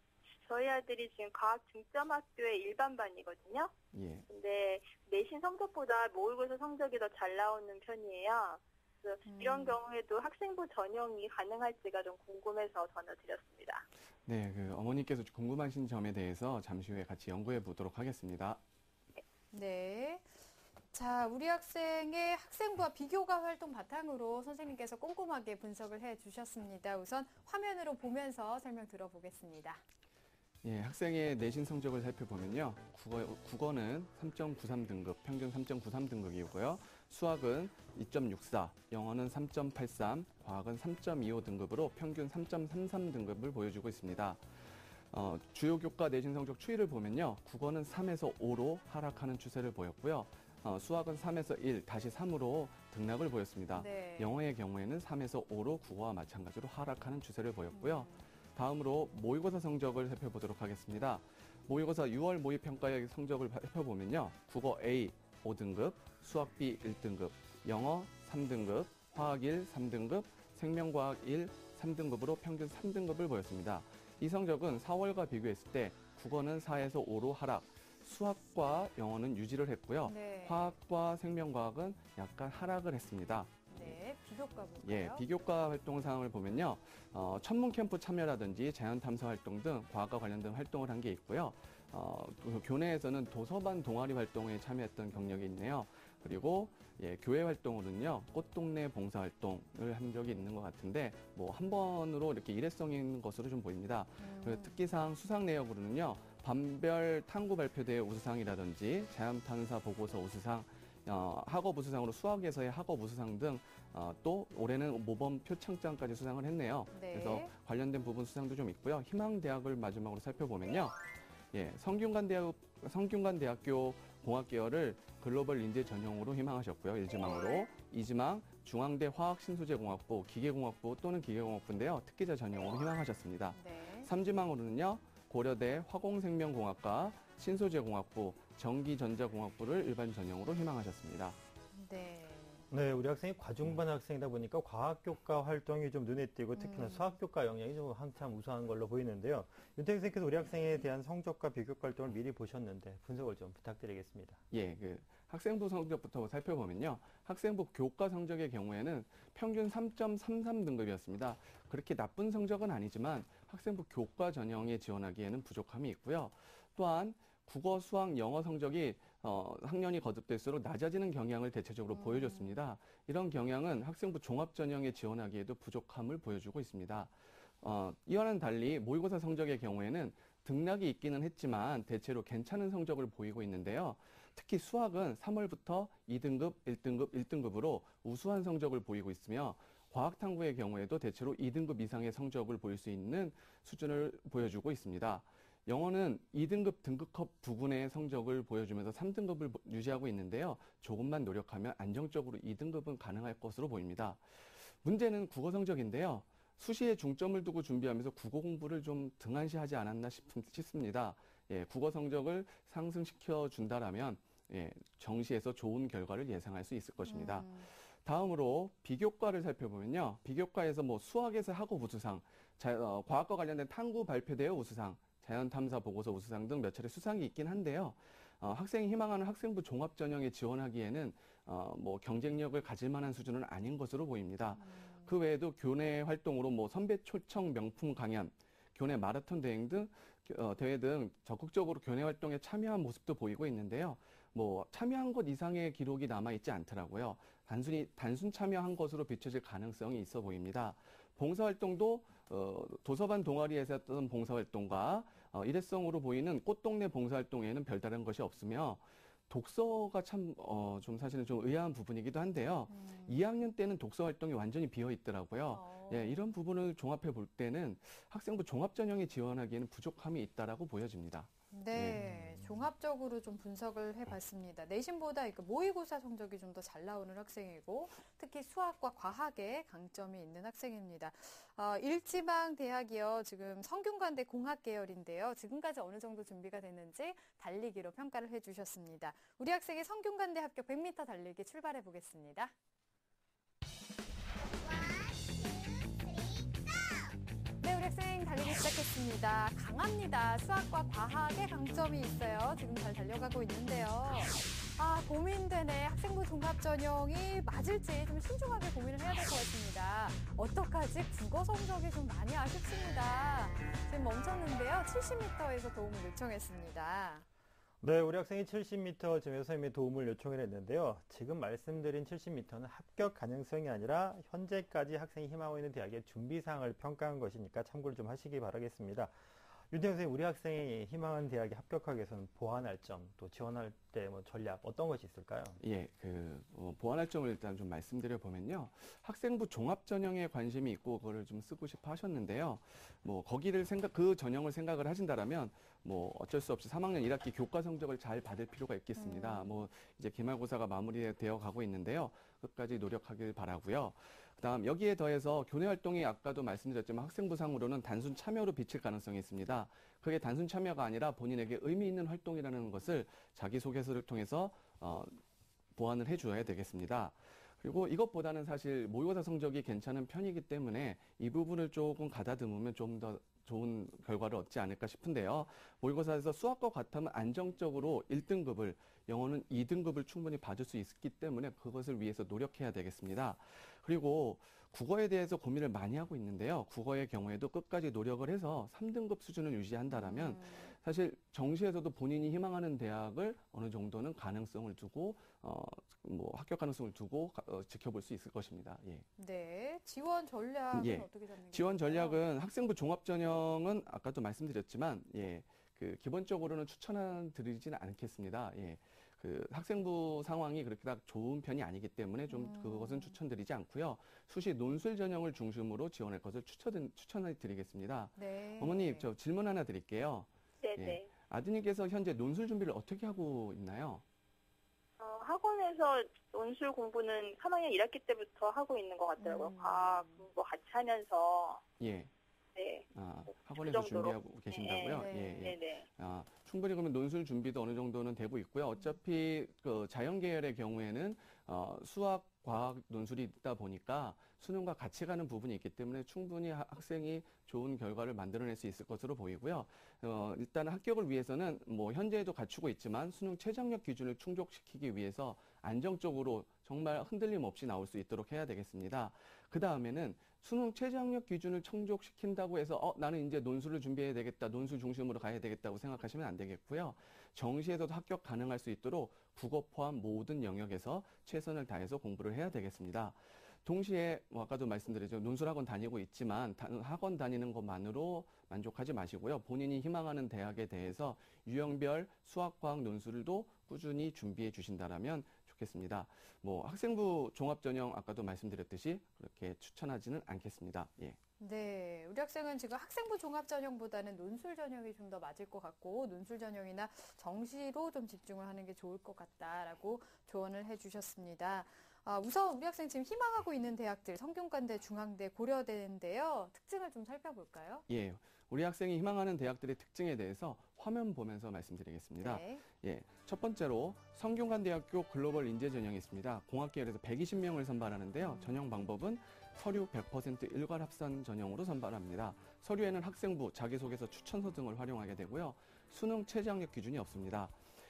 저희 아들이 지금 과학 중점학교의 일반반이거든요. 예. 근데 내신 성적보다 모의고사 성적이 더 잘 나오는 편이에요. 그래서 이런 경우에도 학생부 전형이 가능할지가 좀 궁금해서 전화드렸습니다. 네, 어머니께서 궁금하신 점에 대해서 잠시 후에 같이 연구해 보도록 하겠습니다. 네. 자, 우리 학생의 학생부와 비교과 활동 바탕으로 선생님께서 꼼꼼하게 분석을 해 주셨습니다. 우선 화면으로 보면서 설명 들어보겠습니다. 예, 학생의 내신 성적을 살펴보면요. 국어는 3.93등급, 평균 3.93등급이고요. 수학은 2.64, 영어는 3.83, 과학은 3.25등급으로 평균 3.33등급을 보여주고 있습니다. 주요 교과 내신 성적 추이를 보면요. 국어는 3에서 5로 하락하는 추세를 보였고요. 수학은 3에서 1, 다시 3으로 등락을 보였습니다. 네. 영어의 경우에는 3에서 5로 국어와 마찬가지로 하락하는 추세를 보였고요. 다음으로 모의고사 성적을 살펴보도록 하겠습니다. 모의고사 6월 모의평가의 성적을 살펴보면요. 국어 A 5등급, 수학 B 1등급, 영어 3등급, 화학 1 3등급, 생명과학 1 3등급으로 평균 3등급을 보였습니다. 이 성적은 4월과 비교했을 때 국어는 4에서 5로 하락, 수학과 영어는 유지를 했고요. 네. 화학과 생명과학은 약간 하락을 했습니다. 네, 비교과 볼까요? 예, 비교과 활동 사항을 보면요. 천문 캠프 참여라든지 자연 탐사 활동 등 과학과 관련된 활동을 한 게 있고요. 교내에서는 도서관 동아리 활동에 참여했던 경력이 있네요. 그리고 교회 활동으로는요, 꽃동네 봉사 활동을 한 적이 있는 것 같은데, 뭐 한 번으로 이렇게 일회성 있는 것으로 좀 보입니다. 그리고 특기사항 수상 내역으로는요, 반별 탐구 발표대회 우수상이라든지 자연 탐사 보고서 우수상, 학업 우수상으로 수학에서의 학업 우수상 등 또 올해는 모범 표창장까지 수상을 했네요. 네. 그래서 관련된 부분 수상도 좀 있고요. 희망대학을 마지막으로 살펴보면요. 성균관대학교 공학계열을 글로벌 인재 전형으로 희망하셨고요. 1지망으로. 2지망 중앙대 화학신소재공학부, 기계공학부 또는 기계공학부인데요. 특기자 전형으로 희망하셨습니다. 네. 3지망으로는요. 고려대 화공생명공학과, 신소재공학부, 전기전자공학부를 일반 전형으로 희망하셨습니다. 네. 네, 우리 학생이 과중반 학생이다 보니까 과학교과 활동이 좀 눈에 띄고 특히나 수학교과 영역이 좀 한참 우수한 걸로 보이는데요. 윤태경 선생님께서 우리 학생에 대한 성적과 비교과 활동을 미리 보셨는데 분석을 좀 부탁드리겠습니다. 예, 학생부 성적부터 살펴보면요. 학생부 교과 성적의 경우에는 평균 3.33등급이었습니다. 그렇게 나쁜 성적은 아니지만 학생부 교과 전형에 지원하기에는 부족함이 있고요. 또한 국어, 수학, 영어 성적이 학년이 거듭될수록 낮아지는 경향을 대체적으로 보여줬습니다. 이런 경향은 학생부 종합 전형에 지원하기에도 부족함을 보여주고 있습니다. 이와는 달리 모의고사 성적의 경우에는 등락이 있기는 했지만 대체로 괜찮은 성적을 보이고 있는데요. 특히 수학은 3월부터 2등급, 1등급, 1등급으로 우수한 성적을 보이고 있으며 과학탐구의 경우에도 대체로 2등급 이상의 성적을 보일 수 있는 수준을 보여주고 있습니다. 영어는 2등급 등급컷 부근의 성적을 보여주면서 3등급을 유지하고 있는데요. 조금만 노력하면 안정적으로 2등급은 가능할 것으로 보입니다. 문제는 국어 성적인데요. 수시에 중점을 두고 준비하면서 국어 공부를 좀 등한시하지 않았나 싶습니다. 국어 성적을 상승시켜 준다라면 정시에서 좋은 결과를 예상할 수 있을 것입니다. 다음으로 비교과를 살펴보면요. 비교과에서 수학에서 학업 우수상, 과학과 관련된 탐구 발표대회 우수상, 자연 탐사 보고서 우수상 등 몇 차례 수상이 있긴 한데요. 학생이 희망하는 학생부 종합 전형에 지원하기에는 경쟁력을 가질 만한 수준은 아닌 것으로 보입니다. 그 외에도 교내 활동으로 선배 초청 명품 강연, 교내 마라톤 대회 등 적극적으로 교내 활동에 참여한 모습도 보이고 있는데요. 참여한 것 이상의 기록이 남아있지 않더라고요. 단순 참여한 것으로 비춰질 가능성이 있어 보입니다. 봉사활동도 도서관 동아리에서 했던 봉사활동과 일회성으로 보이는 꽃동네 봉사활동에는 별다른 것이 없으며 독서가 참 사실은 좀 의아한 부분이기도 한데요. 2학년 때는 독서 활동이 완전히 비어 있더라고요. 이런 부분을 종합해 볼 때는 학생부 종합 전형에 지원하기에는 부족함이 있다라고 보여집니다. 네, 종합적으로 좀 분석을 해봤습니다. 내신보다 모의고사 성적이 좀 더 잘 나오는 학생이고 특히 수학과 과학에 강점이 있는 학생입니다. 일지망 대학이요. 지금 성균관대 공학 계열인데요. 지금까지 어느 정도 준비가 됐는지 달리기로 평가를 해주셨습니다. 우리 학생의 성균관대 합격 100m 달리기 출발해 보겠습니다. 네, 우리 학생 달리기 시작했습니다. 강합니다. 수학과 과학에 강점이 있어요. 지금 잘 달려가고 있는데요. 고민되네. 학생부 종합전형이 맞을지 좀 신중하게 고민을 해야 될 것 같습니다. 어떡하지? 국어 성적이 좀 많이 아쉽습니다. 지금 멈췄는데요. 70m에서 도움을 요청했습니다. 네, 우리 학생이 70m 쯤에서 선생님의 도움을 요청을 했는데요. 지금 말씀드린 70m는 합격 가능성이 아니라 현재까지 학생이 희망하고 있는 대학의 준비사항을 평가한 것이니까 참고를 좀 하시기 바라겠습니다. 윤태경 선생님, 우리 학생이 희망하는 대학에 합격하기 위해서는 보완할 점, 또 지원할 때 전략 어떤 것이 있을까요? 보완할 점을 일단 좀 말씀드려 보면요. 학생부 종합 전형에 관심이 있고 그거를 좀 쓰고 싶어 하셨는데요. 그 전형을 생각을 하신다라면 어쩔 수 없이 3학년 1학기 교과 성적을 잘 받을 필요가 있겠습니다. 이제 기말고사가 마무리되어 가고 있는데요. 끝까지 노력하길 바라고요. 그다음 여기에 더해서 교내 활동이 아까도 말씀드렸지만 학생부 상으로는 단순 참여로 비칠 가능성이 있습니다. 그게 단순 참여가 아니라 본인에게 의미 있는 활동이라는 것을 자기소개서를 통해서 보완을 해줘야 되겠습니다. 그리고 이것보다는 사실 모의고사 성적이 괜찮은 편이기 때문에 이 부분을 조금 가다듬으면 좀 더 좋은 결과를 얻지 않을까 싶은데요. 모의고사에서 수학과 같으면 안정적으로 1등급을, 영어는 2등급을 충분히 받을 수 있기 때문에 그것을 위해서 노력해야 되겠습니다. 그리고 국어에 대해서 고민을 많이 하고 있는데요. 국어의 경우에도 끝까지 노력을 해서 3등급 수준을 유지한다라면 사실 정시에서도 본인이 희망하는 대학을 어느 정도는 가능성을 두고 합격 가능성을 두고 지켜볼 수 있을 것입니다. 예. 네, 지원 전략은 예. 어떻게 잡는 지원 건가요? 전략은 학생부 종합전형은 아까도 말씀드렸지만 기본적으로는 추천드리지는 않겠습니다. 예. 학생부 상황이 그렇게 다 좋은 편이 아니기 때문에 좀 그것은 추천드리지 않고요. 수시 논술 전형을 중심으로 지원할 것을 추천해 드리겠습니다. 네. 어머니, 저 질문 하나 드릴게요. 네네. 예. 아드님께서 현재 논술 준비를 어떻게 하고 있나요? 학원에서 논술 공부는 3학년 1학기 때부터 하고 있는 것 같더라고요. 과학 공부 같이 하면서. 예. 네. 학원에서 그 정도로. 준비하고 계신다고요? 네. 예, 예. 네네. 충분히 그러면 논술 준비도 어느 정도는 되고 있고요. 어차피 자연 계열의 경우에는 수학, 과학 논술이 있다 보니까 수능과 같이 가는 부분이 있기 때문에 충분히 학생이 좋은 결과를 만들어낼 수 있을 것으로 보이고요. 일단 합격을 위해서는 현재에도 갖추고 있지만 수능 최저학력 기준을 충족시키기 위해서 안정적으로 정말 흔들림 없이 나올 수 있도록 해야 되겠습니다. 그 다음에는 수능 최저학력 기준을 충족시킨다고 해서 나는 이제 논술을 준비해야 되겠다, 논술 중심으로 가야 되겠다고 생각하시면 안 되겠고요. 정시에서도 합격 가능할 수 있도록 국어 포함 모든 영역에서 최선을 다해서 공부를 해야 되겠습니다. 동시에 아까도 말씀드렸죠. 논술학원 다니고 있지만 학원 다니는 것만으로 만족하지 마시고요. 본인이 희망하는 대학에 대해서 유형별 수학과학 논술도 꾸준히 준비해 주신다라면 좋겠습니다. 학생부 종합전형 아까도 말씀드렸듯이 그렇게 추천하지는 않겠습니다. 예. 네, 우리 학생은 지금 학생부 종합 전형보다는 논술 전형이 좀 더 맞을 것 같고 논술 전형이나 정시로 좀 집중을 하는 게 좋을 것 같다라고 조언을 해주셨습니다. 우선 우리 학생 지금 희망하고 있는 대학들 성균관대, 중앙대, 고려대인데요. 특징을 좀 살펴볼까요? 예, 우리 학생이 희망하는 대학들의 특징에 대해서 화면 보면서 말씀드리겠습니다. 네. 예, 첫 번째로 성균관대학교 글로벌 인재 전형이 있습니다. 공학계열에서 120명을 선발하는데요. 전형 방법은 서류 100% 일괄 합산 전형으로 선발합니다. 서류에는 학생부, 자기소개서, 추천서 등을 활용하게 되고요. 수능 최저학력 기준이 없습니다.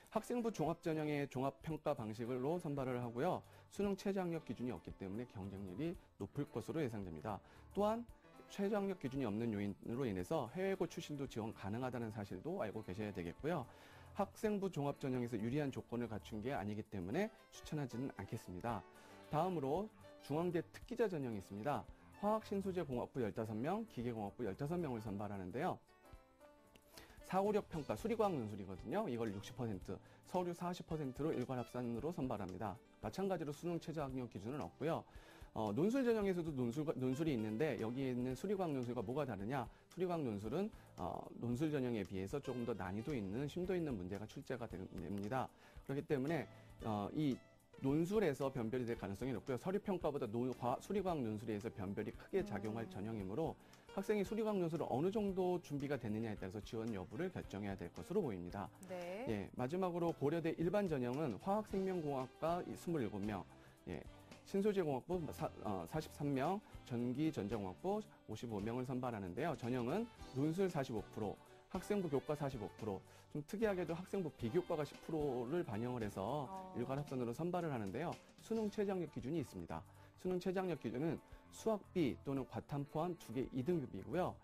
학생부 종합전형의 종합평가 방식으로 선발을 하고요. 수능 최저학력 기준이 없기 때문에 경쟁률이 높을 것으로 예상됩니다. 또한 최저학력 기준이 없는 요인으로 인해서 해외고 출신도 지원 가능하다는 사실도 알고 계셔야 되겠고요. 학생부 종합전형에서 유리한 조건을 갖춘 게 아니기 때문에 추천하지는 않겠습니다. 다음으로 중앙대 특기자 전형이 있습니다. 화학신소재공학부 15명, 기계공학부 15명을 선발하는데요. 사고력 평가, 수리과학 논술이거든요. 이걸 60%, 서류 40%로 일괄 합산으로 선발합니다. 마찬가지로 수능 최저학력 기준은 없고요. 논술 전형에서도 논술이 있는데 여기에 있는 수리과학 논술과 뭐가 다르냐? 수리과학 논술은 논술 전형에 비해서 조금 더 난이도 있는, 심도 있는 문제가 출제가 됩니다. 그렇기 때문에 이 논술에서 변별이 될 가능성이 높고요. 서류평가보다 수리과학 논술에 의해서 변별이 크게 작용할 전형이므로 학생이 수리과학 논술을 어느 정도 준비가 됐느냐에 따라서 지원 여부를 결정해야 될 것으로 보입니다. 네. 예, 마지막으로 고려대 일반 전형은 화학생명공학과 27명, 예, 신소재공학부 43명, 전기전자공학부 55명을 선발하는데요. 전형은 논술 45%, 학생부 교과 45%, 좀 특이하게도 학생부 비교과가 10%를 반영을 해서 일괄 합산으로 선발을 하는데요. 수능 최저학력 기준이 있습니다. 수능 최저학력 기준은 수학 B 또는 과탐 포함 2개 2등급이고요.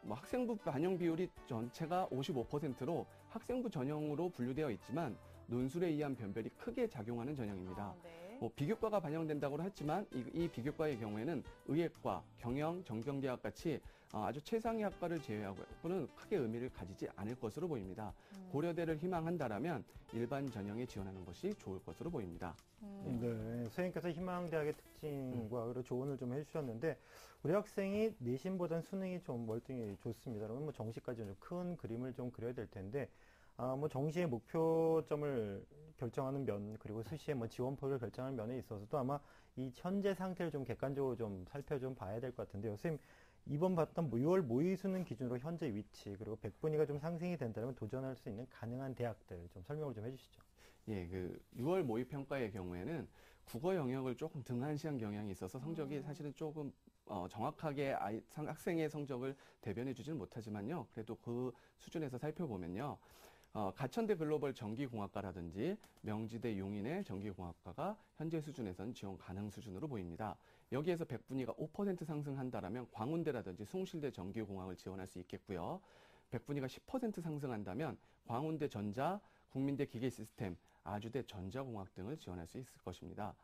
학생부 반영 비율이 전체가 55%로 학생부 전형으로 분류되어 있지만 논술에 의한 변별이 크게 작용하는 전형입니다. 네. 비교과가 반영된다고 했지만 이 비교과의 경우에는 의예과, 경영, 정경대학 같이 아주 최상위 학과를 제외하고는 크게 의미를 가지지 않을 것으로 보입니다. 고려대를 희망한다라면 일반 전형에 지원하는 것이 좋을 것으로 보입니다. 네, 선생님께서 희망대학의 특징과 그리고 조언을 좀 해주셨는데 우리 학생이 내신보다는 수능이 좀 월등히 좋습니다. 그러면 정시까지 좀 큰 그림을 좀 그려야 될 텐데 뭐 정시의 목표점을 결정하는 면, 그리고 수시의 뭐 지원폭을 결정하는 면에 있어서도 아마 이 현재 상태를 좀 객관적으로 좀 좀 봐야 될 것 같은데요. 선생님, 이번 봤던 6월 모의 수능 기준으로 현재 위치, 그리고 백분위가 좀 상승이 된다면 도전할 수 있는 가능한 대학들 좀 설명을 좀 해주시죠. 예, 그 6월 모의 평가의 경우에는 국어 영역을 조금 등한시한 경향이 있어서 성적이 사실은 조금 정확하게 학생의 성적을 대변해 주지는 못하지만요. 그래도 그 수준에서 살펴보면요. 가천대 글로벌 전기공학과라든지 명지대 용인의 전기공학과가 현재 수준에서는 지원 가능 수준으로 보입니다. 여기에서 백분위가 5% 상승한다라면 광운대라든지 숭실대 전기공학을 지원할 수 있겠고요. 백분위가 10% 상승한다면 광운대 전자, 국민대 기계시스템, 아주대 전자공학 등을 지원할 수 있을 것입니다.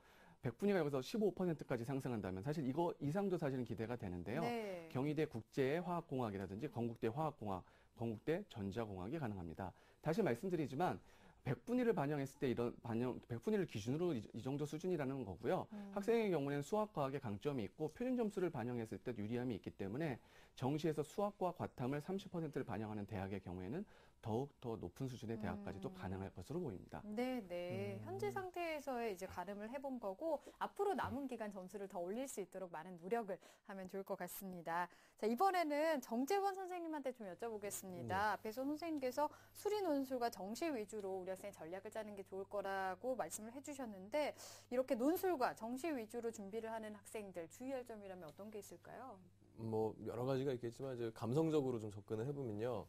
백분위가 여기서 15%까지 상승한다면 사실 이거 이상도 사실은 기대가 되는데요. 네. 경희대 국제화학공학이라든지 건국대 화학공학, 건국대 전자공학이 가능합니다. 다시 말씀드리지만 백분위를 반영했을 때 백분위를 기준으로 이 정도 수준이라는 거고요. 학생의 경우에는 수학과학의 강점이 있고 표준 점수를 반영했을 때 유리함이 있기 때문에 정시에서 수학과 과탐을 30%를 반영하는 대학의 경우에는 더욱 더 높은 수준의 대학까지도 가능할 것으로 보입니다. 네. 현재 상태에서의 이제 가름을 해본 거고 앞으로 남은 기간 점수를 더 올릴 수 있도록 많은 노력을 하면 좋을 것 같습니다. 자, 이번에는 정재원 선생님한테 좀 여쭤보겠습니다. 앞에서 선생님께서 수리 논술과 정시 위주로 우리 학생의 전략을 짜는 게 좋을 거라고 말씀을 해주셨는데 이렇게 논술과 정시 위주로 준비를 하는 학생들 주의할 점이라면 어떤 게 있을까요? 뭐 여러 가지가 있겠지만 이제 감성적으로 좀 접근을 해보면요.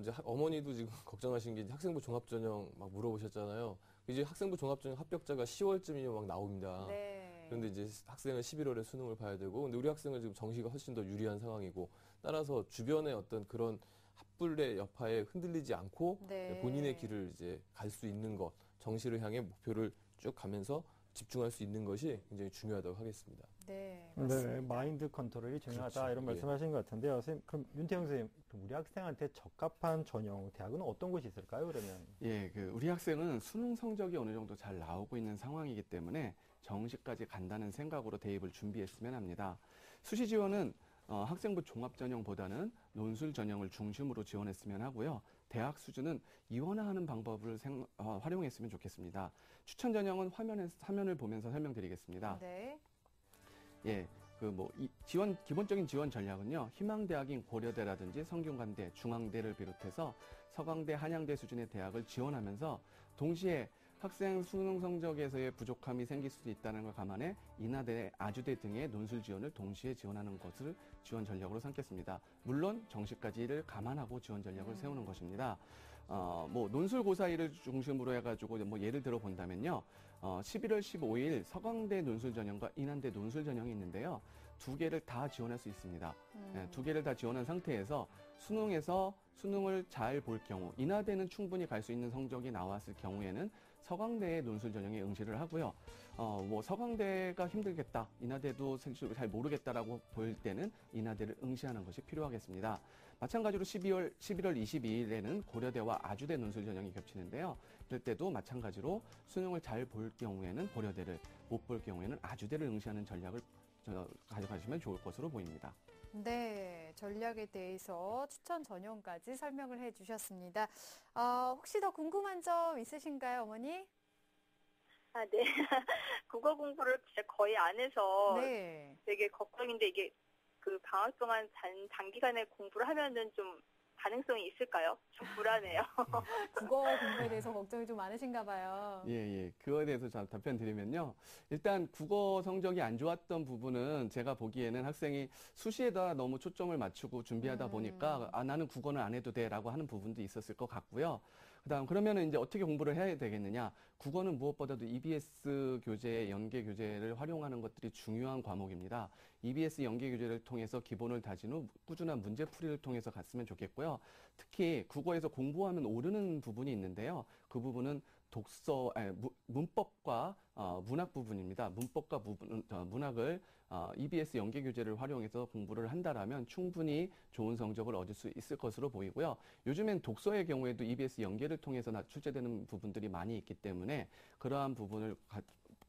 이제 어머니도 지금 걱정하신 게 이제 학생부 종합전형 막 물어보셨잖아요. 이제 학생부 종합전형 합격자가 10월쯤이면 막 나옵니다. 네. 그런데 이제 학생은 11월에 수능을 봐야 되고, 근데 우리 학생은 지금 정시가 훨씬 더 유리한 상황이고, 따라서 주변의 어떤 그런 합불의 여파에 흔들리지 않고 네. 본인의 길을 이제 갈 수 있는 것, 정시를 향해 목표를 쭉 가면서 집중할 수 있는 것이 굉장히 중요하다고 하겠습니다. 네, 맞습니다. 네, 마인드 컨트롤이 중요하다 그렇죠. 이런 말씀하신 것 같은데요. 선생님, 그럼 윤태영 선생님, 그럼 우리 학생한테 적합한 전형 대학은 어떤 곳이 있을까요? 그러면? 예, 우리 학생은 수능 성적이 어느 정도 잘 나오고 있는 상황이기 때문에 정시까지 간다는 생각으로 대입을 준비했으면 합니다. 수시 지원은 학생부 종합 전형보다는 논술 전형을 중심으로 지원했으면 하고요. 대학 수준은 이원화하는 방법을 활용했으면 좋겠습니다. 추천 전형은 화면을 보면서 설명드리겠습니다. 네. 예, 기본적인 지원 전략은요, 희망대학인 고려대라든지 성균관대, 중앙대를 비롯해서 서강대, 한양대 수준의 대학을 지원하면서 동시에 학생 수능 성적에서의 부족함이 생길 수도 있다는 걸 감안해 인하대, 아주대 등의 논술 지원을 동시에 지원하는 것을 지원 전략으로 삼겠습니다. 물론 정시까지를 감안하고 지원 전략을 세우는 것입니다. 논술 고사일을 중심으로 해가지고 예를 들어 본다면요. 11월 15일 서강대 논술 전형과 인하대 논술 전형이 있는데요. 두 개를 다 지원할 수 있습니다. 네, 두 개를 다 지원한 상태에서 수능에서 수능을 잘 볼 경우, 인하대는 충분히 갈 수 있는 성적이 나왔을 경우에는 서강대의 논술 전형에 응시를 하고요. 서강대가 힘들겠다, 인하대도 잘 모르겠다라고 보일 때는 인하대를 응시하는 것이 필요하겠습니다. 마찬가지로 11월 22일에는 고려대와 아주대 논술 전형이 겹치는데요. 이럴 때도 마찬가지로 수능을 잘 볼 경우에는 고려대를, 못 볼 경우에는 아주대를 응시하는 전략을 가져가시면 좋을 것으로 보입니다. 네, 전략에 대해서 추천 전형까지 설명을 해주셨습니다. 혹시 더 궁금한 점 있으신가요, 어머니? 아, 네. 국어 공부를 진짜 거의 안 해서 네. 되게 걱정인데 이게 그 방학 동안 단기간에 공부를 하면은 좀 가능성이 있을까요? 좀 불안해요. 국어 공부에 대해서 걱정이 좀 많으신가 봐요. 예. 그거에 대해서 답변 드리면요. 일단 국어 성적이 안 좋았던 부분은 제가 보기에는 학생이 수시에다 너무 초점을 맞추고 준비하다 보니까 나는 국어는 안 해도 돼라고 하는 부분도 있었을 것 같고요. 그러면은 이제 어떻게 공부를 해야 되겠느냐? 국어는 무엇보다도 EBS 교재, 연계 교재를 활용하는 것들이 중요한 과목입니다. EBS 연계 교재를 통해서 기본을 다진 후 꾸준한 문제풀이를 통해서 갔으면 좋겠고요. 특히 국어에서 공부하면 오르는 부분이 있는데요. 그 부분은 문법과 문학 부분입니다. 문법과 문학을 EBS 연계 교재를 활용해서 공부를 한다라면 충분히 좋은 성적을 얻을 수 있을 것으로 보이고요. 요즘엔 독서의 경우에도 EBS 연계를 통해서 출제되는 부분들이 많이 있기 때문에 그러한 부분을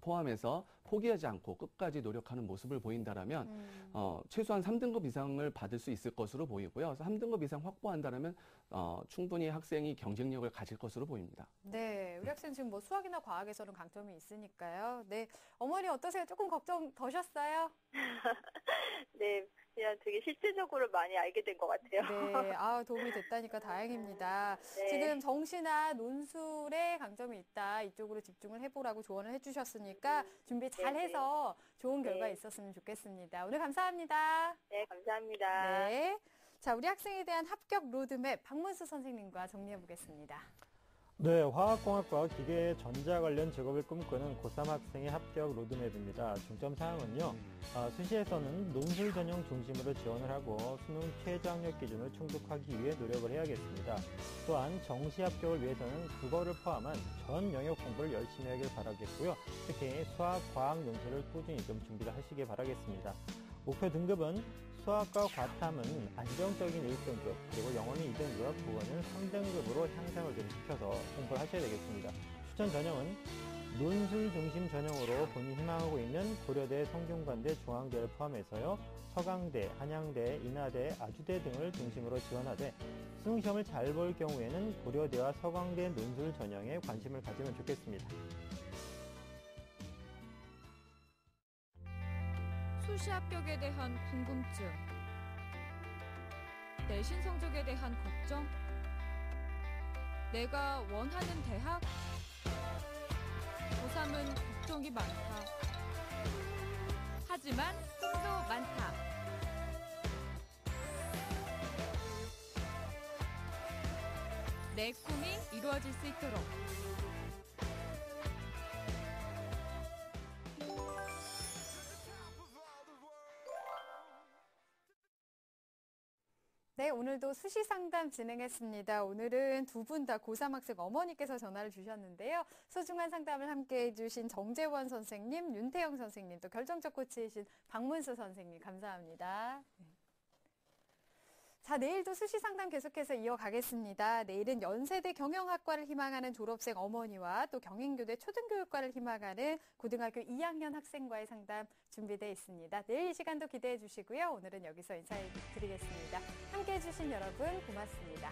포함해서 포기하지 않고 끝까지 노력하는 모습을 보인다라면 최소한 3등급 이상을 받을 수 있을 것으로 보이고요. 그래서 3등급 이상 확보한다라면 충분히 학생이 경쟁력을 가질 것으로 보입니다. 네, 우리 학생 지금 뭐 수학이나 과학에서는 강점이 있으니까요. 네, 어머니 어떠세요? 조금 걱정 더셨어요? 네, 그냥 되게 실질적으로 많이 알게 된 것 같아요. 네, 도움이 됐다니까 다행입니다. 네. 지금 정시나 논술에 강점이 있다. 이쪽으로 집중을 해보라고 조언을 해주셨으니까 준비 잘해서 좋은 결과 있었으면 좋겠습니다. 오늘 감사합니다. 네, 감사합니다. 네. 자, 우리 학생에 대한 합격 로드맵 박문수 선생님과 정리해 보겠습니다. 네, 화학공학과 기계 전자 관련 직업을 꿈꾸는 고3 학생의 합격 로드맵입니다. 중점 사항은요, 수시에서는 논술 전형 중심으로 지원을 하고 수능 최저학력 기준을 충족하기 위해 노력을 해야겠습니다. 또한 정시 합격을 위해서는 국어를 포함한 전 영역 공부를 열심히 하길 바라겠고요. 특히 수학, 과학, 논술을 꾸준히 좀 준비를 하시길 바라겠습니다. 목표 등급은 수학과 과탐은 안정적인 1등급, 그리고 영어는 2등급, 국어는 3등급으로 향상을 좀 시켜서 공부를 하셔야 되겠습니다. 추천 전형은 논술 중심 전형으로 본인이 희망하고 있는 고려대, 성균관대, 중앙대를 포함해서요, 서강대, 한양대, 인하대, 아주대 등을 중심으로 지원하되 수능시험을 잘 볼 경우에는 고려대와 서강대 논술 전형에 관심을 가지면 좋겠습니다. 수시 합격에 대한 궁금증, 내신 성적에 대한 걱정, 내가 원하는 대학, 고3은 걱정이 많다. 하지만 꿈도 많다. 내 꿈이 이루어질 수 있도록 네, 오늘도 수시 상담 진행했습니다. 오늘은 두 분 다 고3 학생 어머니께서 전화를 주셨는데요. 소중한 상담을 함께 해주신 정재원 선생님, 윤태영 선생님, 또 결정적 코치이신 박문수 선생님 감사합니다. 자, 내일도 수시 상담 계속해서 이어가겠습니다. 내일은 연세대 경영학과를 희망하는 졸업생 어머니와 또 경인교대 초등교육과를 희망하는 고등학교 2학년 학생과의 상담 준비되어 있습니다. 내일 이 시간도 기대해 주시고요. 오늘은 여기서 인사드리겠습니다. 함께해 주신 여러분 고맙습니다.